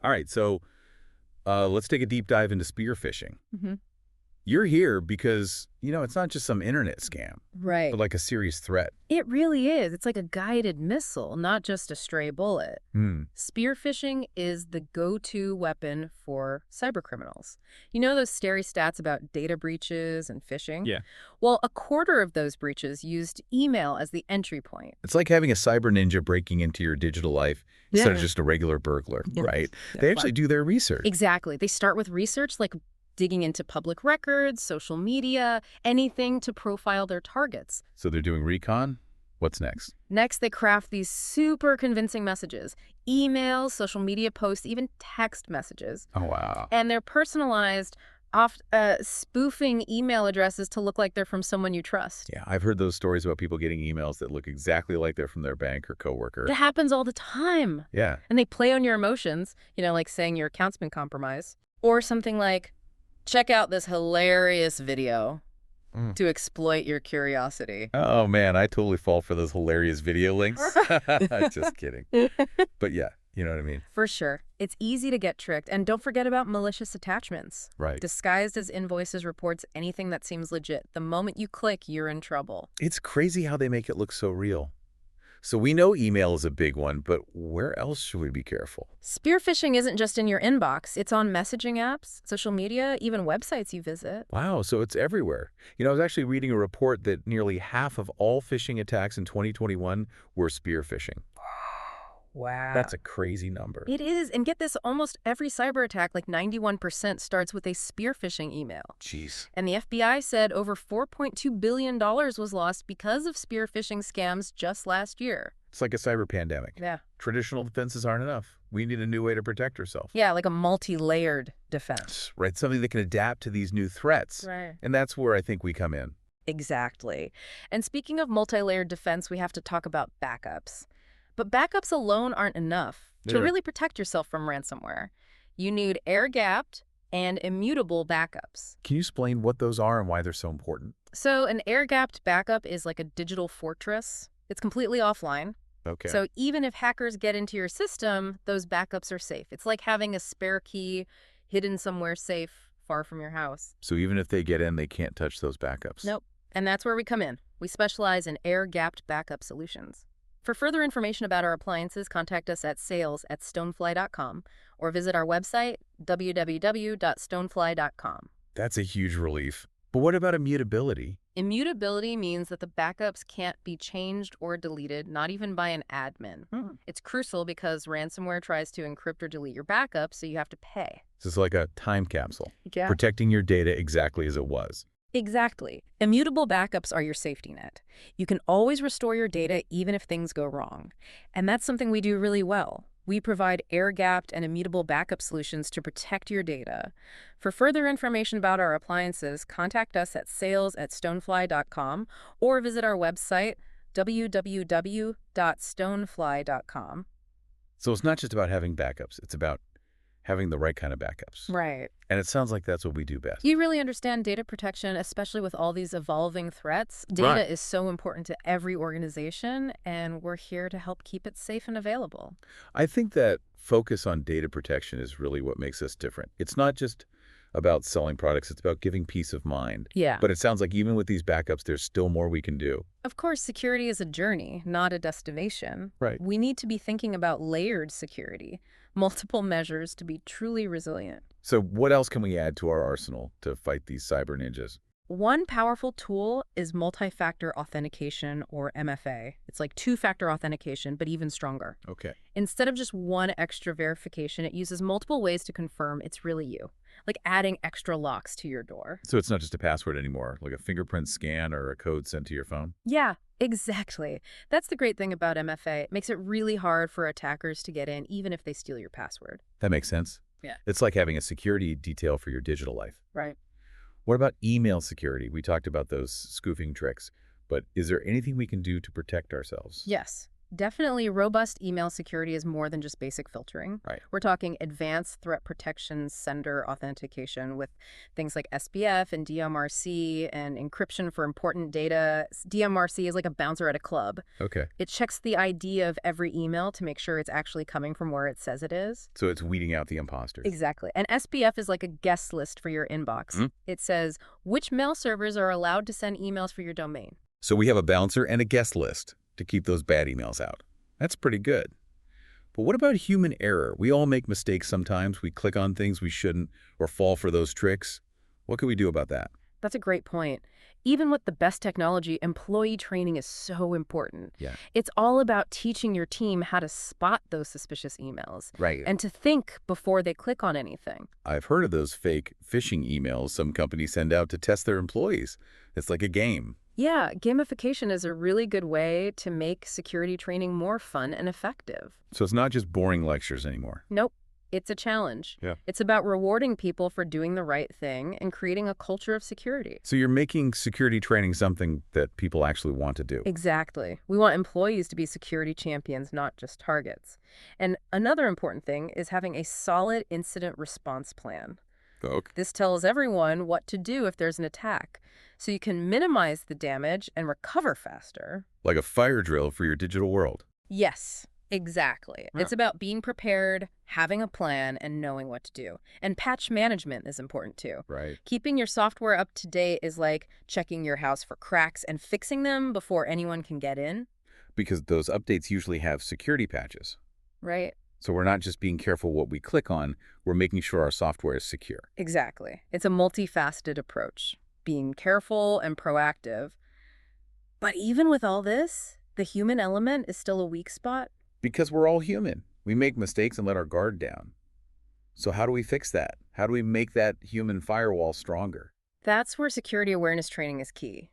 All right, so let's take a deep dive into spear phishing. Hmm. You're here because, it's not just some internet scam, but Right. like a serious threat. It really is. It's like a guided missile, not just a stray bullet. Hmm. Spear phishing is the go-to weapon for cybercriminals. You know those scary stats about data breaches and phishing? Yeah. Well, a quarter of those breaches used email as the entry point. It's like having a cyber ninja breaking into your digital life instead of Yeah. just a regular burglar, Yeah. right? Yeah, They fun. actually do their research. Exactly. They start with research like digging into public records, social media, anything to profile their targets. So they're doing recon. What's next? Next, they craft these super convincing messages, emails, social media posts, even text messages. Oh, wow. And they're personalized, oft spoofing email addresses to look like they're from someone you trust. Yeah, I've heard those stories about people getting emails that look exactly like they're from their bank or coworker. That happens all the time. Yeah. And they play on your emotions, like saying your account's been compromised. Or something like, check out this hilarious video Mm. to exploit your curiosity. Oh, man, I totally fall for those hilarious video links. Just kidding. But yeah, you know what I mean? For sure. It's easy to get tricked. And don't forget about malicious attachments. Right. Disguised as invoices, reports, anything that seems legit. The moment you click, you're in trouble. It's crazy how they make it look so real. So we know email is a big one, but where else should we be careful? Spear phishing isn't just in your inbox. It's on messaging apps, social media, even websites you visit. Wow, so it's everywhere. I was actually reading a report that nearly half of all phishing attacks in 2021 were spear phishing. Wow. That's a crazy number. It is. And get this, almost every cyber attack, like 91%, starts with a spear phishing email. Jeez. And the FBI said over $4.2 billion was lost because of spear phishing scams just last year. It's like a cyber pandemic. Yeah. Traditional defenses aren't enough. We need a new way to protect ourselves. Yeah, like a multi-layered defense. Right, something that can adapt to these new threats. Right. And that's where I think we come in. Exactly. And speaking of multi-layered defense, we have to talk about backups. But backups alone aren't enough to Yeah. really protect yourself from ransomware. You need air-gapped and immutable backups. Can you explain what those are and why they're so important? So an air-gapped backup is like a digital fortress. It's completely offline. Okay. So even if hackers get into your system, those backups are safe. It's like having a spare key hidden somewhere safe, far from your house. So even if they get in, they can't touch those backups. Nope. And that's where we come in. We specialize in air-gapped backup solutions. For further information about our appliances, contact us at sales@stonefly.com or visit our website, www.stonefly.com. That's a huge relief. But what about immutability? Immutability means that the backups can't be changed or deleted, not even by an admin. It's crucial because ransomware tries to encrypt or delete your backup, so you have to pay. This is like a time capsule, Yeah. protecting your data exactly as it was. Exactly. Immutable backups are your safety net. You can always restore your data even if things go wrong. And that's something we do really well. We provide air-gapped and immutable backup solutions to protect your data. For further information about our appliances, contact us at sales@stonefly.com or visit our website, www.stonefly.com. So it's not just about having backups. It's about having the right kind of backups. Right. And it sounds like that's what we do best. You really understand data protection, especially with all these evolving threats. Data Right. is so important to every organization, and we're here to help keep it safe and available. I think that focus on data protection is really what makes us different. It's not just about selling products. It's about giving peace of mind. Yeah. But it sounds like even with these backups, there's still more we can do. Of course, security is a journey, not a destination. Right. We need to be thinking about layered security, multiple measures to be truly resilient. So what else can we add to our arsenal to fight these cyber ninjas? One powerful tool is multi-factor authentication, or MFA. It's like two-factor authentication, but even stronger. Okay. Instead of just one extra verification, it uses multiple ways to confirm it's really you, like adding extra locks to your door. So it's not just a password anymore, like a fingerprint scan or a code sent to your phone? Yeah, exactly. That's the great thing about MFA. It makes it really hard for attackers to get in, even if they steal your password. That makes sense. Yeah. It's like having a security detail for your digital life. Right. What about email security? We talked about those spoofing tricks, but is there anything we can do to protect ourselves? Yes. Definitely, robust email security is more than just basic filtering. Right. We're talking advanced threat protection, sender authentication with things like SPF and DMRC and encryption for important data. DMRC is like a bouncer at a club. Okay. It checks the ID of every email to make sure it's actually coming from where it says it is. So it's weeding out the imposters. Exactly. And SPF is like a guest list for your inbox. Hmm? It says which mail servers are allowed to send emails for your domain. So we have a bouncer and a guest list to keep those bad emails out. That's pretty good. But what about human error? We all make mistakes sometimes. We click on things we shouldn't or fall for those tricks. What can we do about that? That's a great point. Even with the best technology, employee training is so important. Yeah. It's all about teaching your team how to spot those suspicious emails Right. and to think before they click on anything. I've heard of those fake phishing emails some companies send out to test their employees. It's like a game. Yeah, gamification is a really good way to make security training more fun and effective. So it's not just boring lectures anymore. Nope, it's a challenge. Yeah. It's about rewarding people for doing the right thing and creating a culture of security. So you're making security training something that people actually want to do. Exactly. We want employees to be security champions, not just targets. And another important thing is having a solid incident response plan. Okay. This tells everyone what to do if there's an attack, so you can minimize the damage and recover faster. Like a fire drill for your digital world. Yes, exactly. Yeah. It's about being prepared, having a plan, and knowing what to do. And patch management is important too. Right. Keeping your software up to date is like checking your house for cracks and fixing them before anyone can get in, Because those updates usually have security patches. right? So we're not just being careful what we click on, we're making sure our software is secure. Exactly. It's a multifaceted approach, being careful and proactive. But even with all this, the human element is still a weak spot. Because we're all human. We make mistakes and let our guard down. So how do we fix that? How do we make that human firewall stronger? That's where security awareness training is key.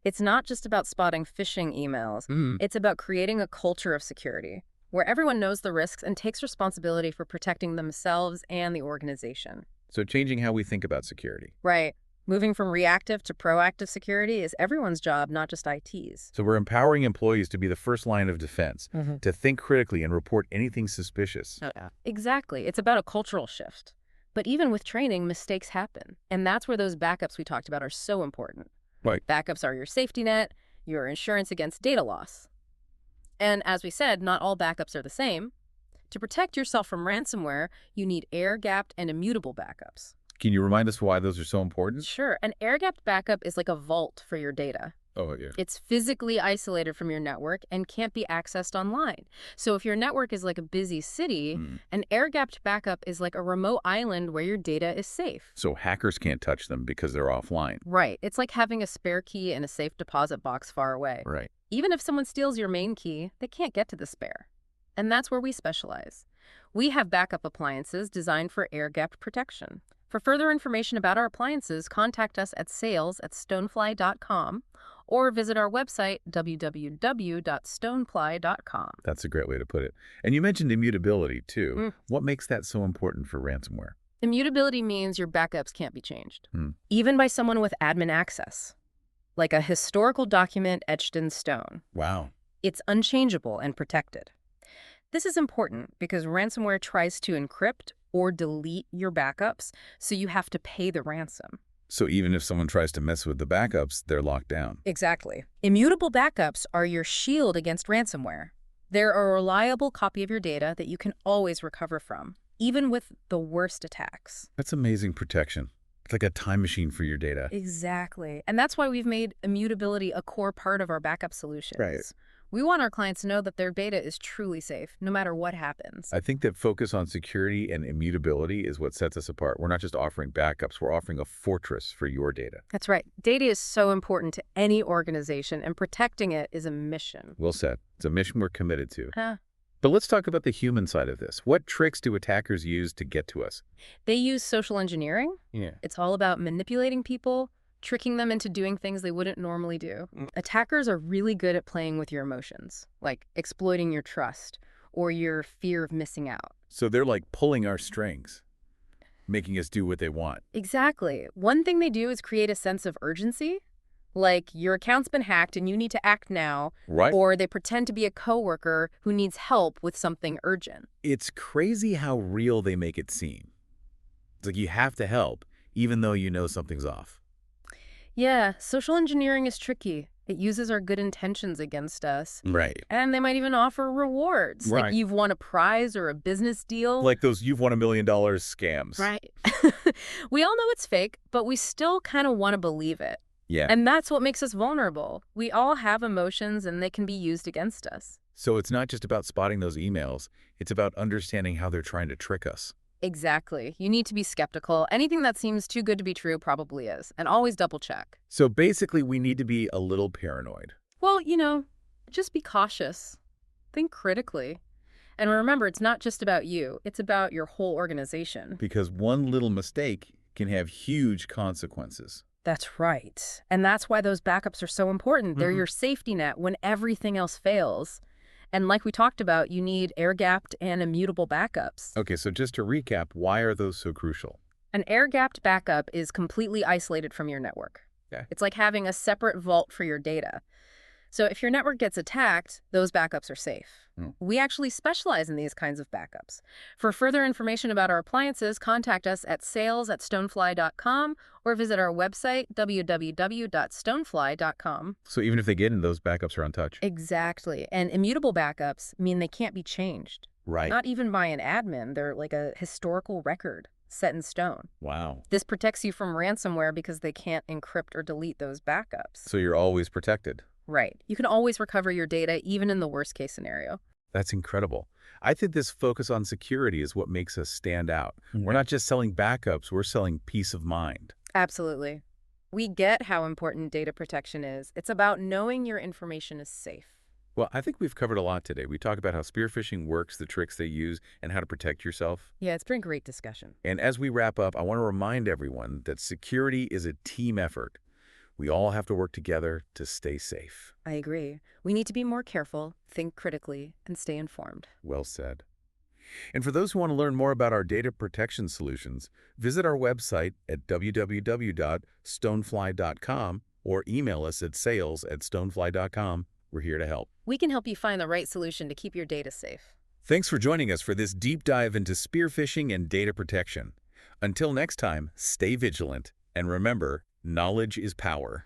It's not just about spotting phishing emails. It's about creating a culture of security, where everyone knows the risks and takes responsibility for protecting themselves and the organization. So changing how we think about security. Right. Moving from reactive to proactive security is everyone's job, not just IT's. So we're empowering employees to be the first line of defense, to think critically and report anything suspicious. Exactly. It's about a cultural shift. But even with training, mistakes happen. And that's where those backups we talked about are so important. Right. Backups are your safety net, your insurance against data loss. And as we said, not all backups are the same. To protect yourself from ransomware, you need air-gapped and immutable backups. Can you remind us why those are so important? Sure, an air-gapped backup is like a vault for your data. Oh, yeah. It's physically isolated from your network and can't be accessed online. So if your network is like a busy city, an air-gapped backup is like a remote island where your data is safe. So hackers can't touch them because they're offline. Right. It's like having a spare key in a safe deposit box far away. Right. Even if someone steals your main key, they can't get to the spare. And that's where we specialize. We have backup appliances designed for air-gapped protection. For further information about our appliances, contact us at sales@stonefly.com or visit our website, www.stonefly.com. That's a great way to put it. And you mentioned immutability, too. What makes that so important for ransomware? Immutability means your backups can't be changed, even by someone with admin access, like a historical document etched in stone. Wow. It's unchangeable and protected. This is important because ransomware tries to encrypt or delete your backups, so you have to pay the ransom. So even if someone tries to mess with the backups, they're locked down. Exactly. Immutable backups are your shield against ransomware. They're a reliable copy of your data that you can always recover from, even with the worst attacks. That's amazing protection. It's like a time machine for your data. Exactly. And that's why we've made immutability a core part of our backup solutions. Right. We want our clients to know that their data is truly safe, no matter what happens. I think that focus on security and immutability is what sets us apart. We're not just offering backups, we're offering a fortress for your data. That's right. Data is so important to any organization, and protecting it is a mission. Well said. It's a mission we're committed to. Huh. But let's talk about the human side of this. What tricks do attackers use to get to us? They use social engineering. Yeah. It's all about manipulating people, tricking them into doing things they wouldn't normally do. Attackers are really good at playing with your emotions, like exploiting your trust or your fear of missing out. So they're like pulling our strings, making us do what they want. Exactly. One thing they do is create a sense of urgency, Like your account's been hacked and you need to act now, Right. or they pretend to be a coworker who needs help with something urgent. It's crazy how real they make it seem. It's like you have to help, even though you know something's off. Yeah, social engineering is tricky. It uses our good intentions against us. Right. And they might even offer rewards, like Right. you've won a prize or a business deal. Like those "you've won $1 million" scams. Right. We all know it's fake, but we still kind of want to believe it. Yeah. And that's what makes us vulnerable. We all have emotions and they can be used against us. So it's not just about spotting those emails. It's about understanding how they're trying to trick us. Exactly. You need to be skeptical. Anything that seems too good to be true probably is. And always double check. So basically, we need to be a little paranoid. Well, just be cautious. Think critically. And remember, it's not just about you. It's about your whole organization. Because one little mistake can have huge consequences. That's right. And that's why those backups are so important. They're your safety net when everything else fails. And like we talked about, you need air-gapped and immutable backups. Okay, so just to recap, why are those so crucial? An air-gapped backup is completely isolated from your network. Okay. It's like having a separate vault for your data. So if your network gets attacked, those backups are safe. We actually specialize in these kinds of backups. For further information about our appliances, contact us at sales@stonefly.com or visit our website, www.stonefly.com. So even if they get in, those backups are untouched. Exactly. And immutable backups mean they can't be changed. Right. Not even by an admin. They're like a historical record set in stone. Wow. This protects you from ransomware because they can't encrypt or delete those backups. So you're always protected. Right. You can always recover your data, even in the worst case scenario. That's incredible. I think this focus on security is what makes us stand out. We're not just selling backups, we're selling peace of mind. Absolutely. We get how important data protection is. It's about knowing your information is safe. Well, I think we've covered a lot today. We talked about how spear phishing works, the tricks they use, and how to protect yourself. Yeah, it's been a great discussion. And as we wrap up, I want to remind everyone that security is a team effort. We all have to work together to stay safe. I agree. We need to be more careful, think critically, and stay informed. Well said. And for those who want to learn more about our data protection solutions, visit our website at www.stonefly.com or email us at sales@stonefly.com. We're here to help. We can help you find the right solution to keep your data safe. Thanks for joining us for this deep dive into spear phishing and data protection. Until next time, stay vigilant, and remember, knowledge is power.